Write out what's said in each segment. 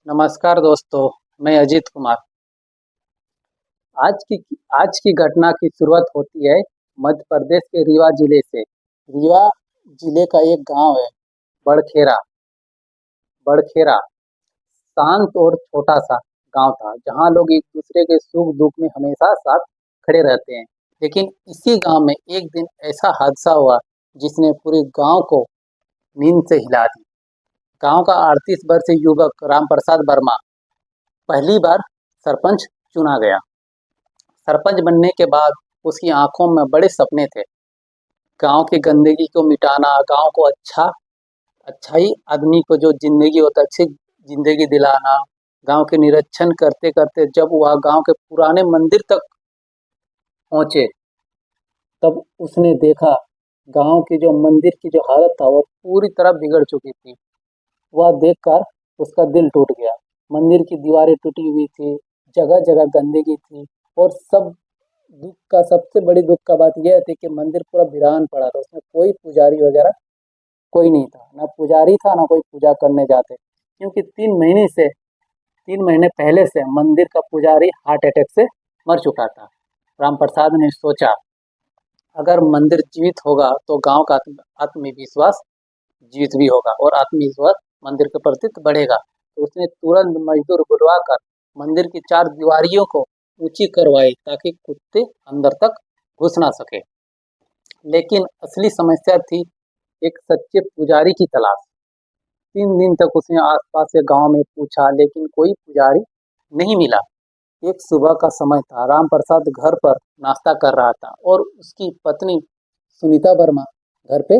नमस्कार दोस्तों, मैं अजीत कुमार। आज की आज की घटना की शुरुआत होती है मध्य प्रदेश के रीवा जिले से। रीवा जिले का एक गांव है, बड़खेरा। बड़खेरा शांत और छोटा सा गांव था, जहां लोग एक दूसरे के सुख दुख में हमेशा साथ खड़े रहते हैं। लेकिन इसी गांव में एक दिन ऐसा हादसा हुआ जिसने पूरे गांव को नींद से हिला दी। गांव का 38 वर्षीय युवक राम प्रसाद वर्मा पहली बार सरपंच चुना गया। सरपंच बनने के बाद उसकी आंखों में बड़े सपने थे। गांव की गंदगी को मिटाना, गांव को अच्छाई आदमी को जो जिंदगी होता है, अच्छी जिंदगी दिलाना। गांव के निरीक्षण करते करते जब वह गांव के पुराने मंदिर तक पहुंचे, तब उसने देखा गांव की जो मंदिर की जो हालत था वो पूरी तरह बिगड़ चुकी थी। वह देखकर उसका दिल टूट गया। मंदिर की दीवारें टूटी हुई थी, जगह जगह गंदगी थी। और सबसे बड़ी दुख का बात यह थी कि मंदिर पूरा वीरान पड़ा था, उसमें कोई पुजारी वगैरह कोई नहीं था, ना पुजारी था ना कोई पूजा करने जाते, क्योंकि 3 महीने पहले से मंदिर का पुजारी हार्ट अटैक से मर चुका था। राम प्रसाद ने सोचा, अगर मंदिर जीवित होगा तो गांव का आत्मविश्वास जीवित भी होगा और आत्मविश्वास मंदिर के प्रति बढ़ेगा। तो उसने तुरंत मजदूर बुलवाकर मंदिर की 4 दीवारियों को ऊंची करवाई ताकि कुत्ते अंदर तक घुस ना सके। लेकिन असली समस्या थी एक सच्चे पुजारी की तलाश। 3 दिन तक उसने आसपास के गांव में पूछा, लेकिन कोई पुजारी नहीं मिला। एक सुबह का समय था, राम प्रसाद घर पर नाश्ता कर रहा था और उसकी पत्नी सुनीता वर्मा घर पे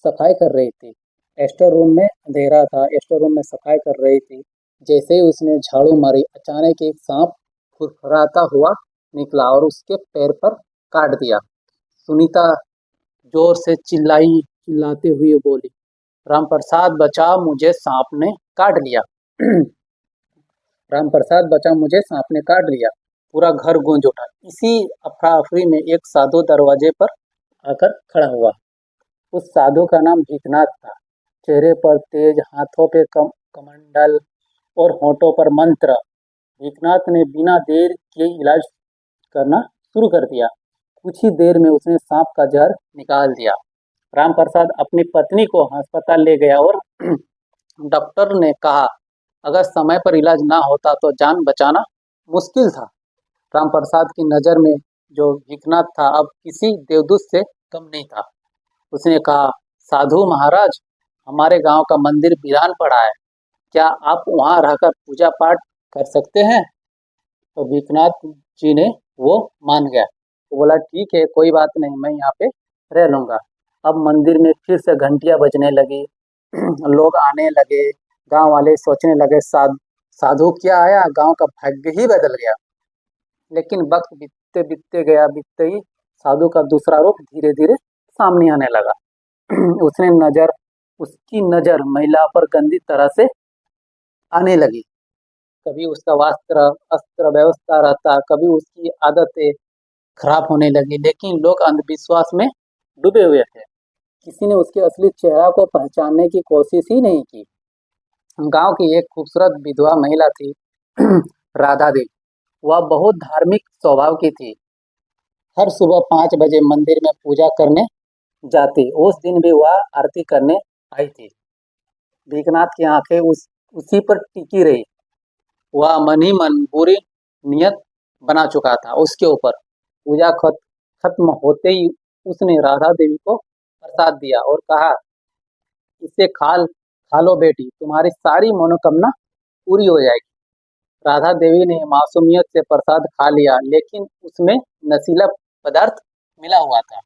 सफाई कर रही थी। स्टोर रूम में अंधेरा था, स्टोर रूम में सफाई कर रही थी। जैसे ही उसने झाड़ू मारी, अचानक एक सांप फुरफुराता हुआ निकला और उसके पैर पर काट दिया। सुनीता जोर से चिल्लाते हुए बोली, राम प्रसाद बचा, मुझे सांप ने काट लिया। राम प्रसाद बचा, मुझे सांप ने काट लिया। पूरा घर गूंज उठा। इसी अफरा अफरी में एक साधु दरवाजे पर आकर खड़ा हुआ। उस साधु का नाम भीखनाथ था। चेहरे पर तेज, हाथों पे कमंडल और होठों पर मंत्र। भीखनाथ ने बिना देर किए इलाज करना शुरू कर दिया। कुछ ही देर में उसने सांप का जहर निकाल दिया। राम प्रसाद अपनी पत्नी को अस्पताल ले गया और डॉक्टर ने कहा, अगर समय पर इलाज ना होता तो जान बचाना मुश्किल था। राम प्रसाद की नज़र में जो भीखनाथ था अब किसी देवदूत से कम नहीं था। उसने कहा, साधु महाराज, हमारे गांव का मंदिर वीरान पड़ा है, क्या आप वहां रहकर पूजा पाठ कर सकते हैं? तो भीखनाथ जी ने वो मान गया। तो बोला, ठीक है, कोई बात नहीं, मैं यहाँ पे रह लूँगा। अब मंदिर में फिर से घंटियाँ बजने लगी। लोग आने लगे। गांव वाले सोचने लगे, साधु क्या आया, गांव का भाग्य ही बदल गया। लेकिन वक्त बीतते बीतते गया, बीतते ही साधु का दूसरा रूप धीरे धीरे सामने आने लगा। उसने नजर उसकी नजर महिला पर गंदी तरह से आने लगी। कभी उसका वस्त्र अस्त्र व्यवस्था रहता, कभी उसकी आदतें खराब होने लगी। लेकिन लोग अंधविश्वास में डूबे हुए थे। किसी ने उसके असली चेहरा को पहचानने की कोशिश ही नहीं की। गांव की एक खूबसूरत विधवा महिला थी, राधा देवी। वह बहुत धार्मिक स्वभाव की थी। हर सुबह 5 बजे मंदिर में पूजा करने जाती। उस दिन भी वह आरती करने आई थी। भीखनाथ की आंखें उसी पर टिकी रही। वह मन ही मन बुरी नियत बना चुका था उसके ऊपर। पूजा खत्म होते ही उसने राधा देवी को प्रसाद दिया और कहा, इसे खा लो बेटी, तुम्हारी सारी मनोकामना पूरी हो जाएगी। राधा देवी ने मासूमियत से प्रसाद खा लिया, लेकिन उसमें नशीला पदार्थ मिला हुआ था।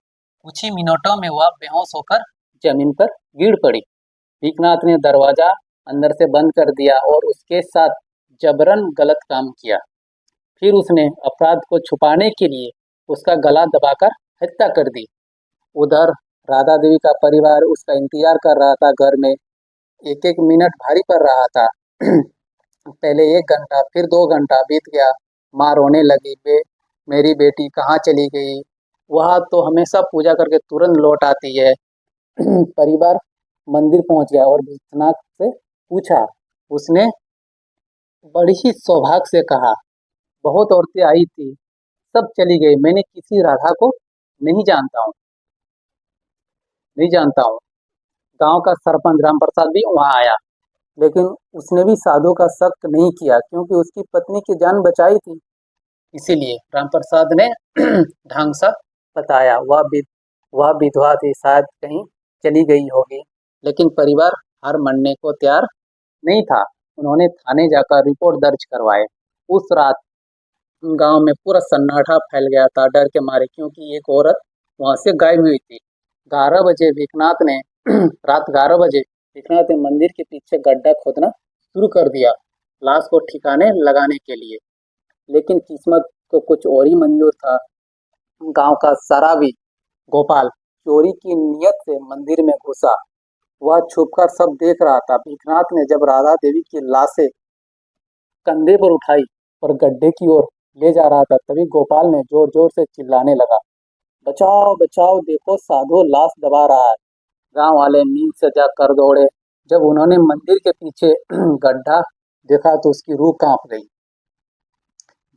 कुछ ही मिनटों में वह बेहोश होकर जमीन पर गिर पड़ी। भीखनाथ ने दरवाजा अंदर से बंद कर दिया और उसके साथ जबरन गलत काम किया। फिर उसने अपराध को छुपाने के लिए उसका गला दबाकर हत्या कर दी। उधर राधा देवी का परिवार उसका इंतजार कर रहा था घर में। एक एक मिनट भारी पड़ रहा था। पहले 1 घंटा, फिर 2 घंटा बीत गया। माँ रोने लगी, मेरी बेटी कहाँ चली गई? वह तो हमेशा पूजा करके तुरंत लौट आती है। परिवार मंदिर पहुंच गया और भूतनाथ से पूछा। उसने बड़ी ही सौभाग्य से कहा, बहुत औरतें आई थी, सब चली गई, मैंने किसी राधा को नहीं जानता हूँ, नहीं जानता हूँ। गांव का सरपंच राम प्रसाद भी वहां आया, लेकिन उसने भी साधु का शक नहीं किया क्योंकि उसकी पत्नी की जान बचाई थी। इसीलिए राम प्रसाद ने ढंग सा बताया, वह विधवा थी, शायद कहीं चली गई होगी। लेकिन परिवार हार मानने को तैयार नहीं था। उन्होंने थाने जाकर रिपोर्ट दर्ज करवाए। उस रात गांव में पूरा सन्नाटा फैल गया था डर के मारे, क्योंकि एक औरत वहां से गायब हुई थी। 11 बजे विश्वनाथ ने रात 11 बजे विश्वनाथ ने मंदिर के पीछे गड्ढा खोदना शुरू कर दिया, लाश को ठिकाने लगाने के लिए। लेकिन किस्मत को कुछ और ही मंजूर था। गांव का शराबी गोपाल चोरी की नीयत से मंदिर में घुसा। वह छुपकर सब देख रहा था। विश्वनाथ ने जब राधा देवी की लाशें कंधे पर उठाई और गड्ढे की ओर ले जा रहा था, तभी गोपाल ने जोर जोर से चिल्लाने लगा, बचाओ बचाओ, देखो साधु लाश दबा रहा है। गांव वाले नींद से जाग कर दौड़े। जब उन्होंने मंदिर के पीछे गड्ढा देखा तो उसकी रूह कांप गई।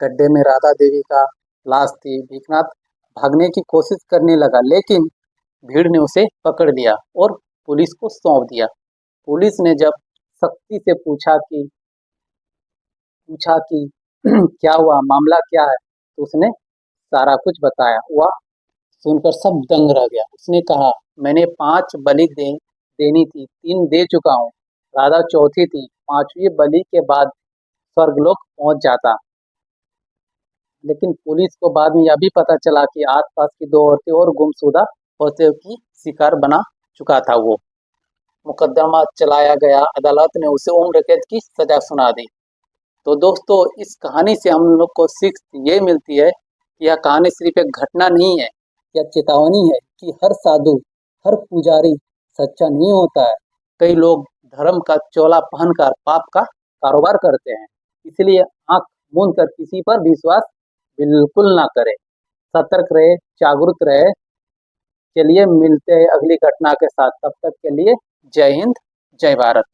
गड्ढे में राधा देवी का लाश थी। विश्वनाथ भागने की कोशिश करने लगा, लेकिन भीड़ ने उसे पकड़ लिया और पुलिस को सौंप दिया। पुलिस ने जब सख्ती से पूछा कि क्या हुआ, मामला क्या है, तो उसने सारा कुछ बताया। वह सुनकर सब दंग रह गया। उसने कहा, मैंने 5 बलि देनी थी, 3 दे चुका हूँ। राधा चौथी थी, 5वीं बलि के बाद स्वर्गलोक पहुंच जाता। लेकिन पुलिस को बाद में यह भी पता चला कि आसपास की 2 औरतें और गुमशुदा औरतों की शिकार बना चुका था वो। मुकदमा चलाया गया, अदालत ने उसे उम्र कैद की सजा सुना दी। तो दोस्तों, इस कहानी से हम लोग को सीख ये मिलती है कि यह कहानी सिर्फ एक घटना नहीं है, यह चेतावनी है कि हर साधु, हर पुजारी सच्चा नहीं होता है। कई लोग धर्म का चोला पहनकर पाप का कारोबार करते हैं। इसलिए आंख मूंद कर किसी पर विश्वास बिल्कुल ना करें। सतर्क रहे, जागरूक रहे। चलिए मिलते हैं अगली घटना के साथ। तब तक के लिए जय हिंद, जय भारत।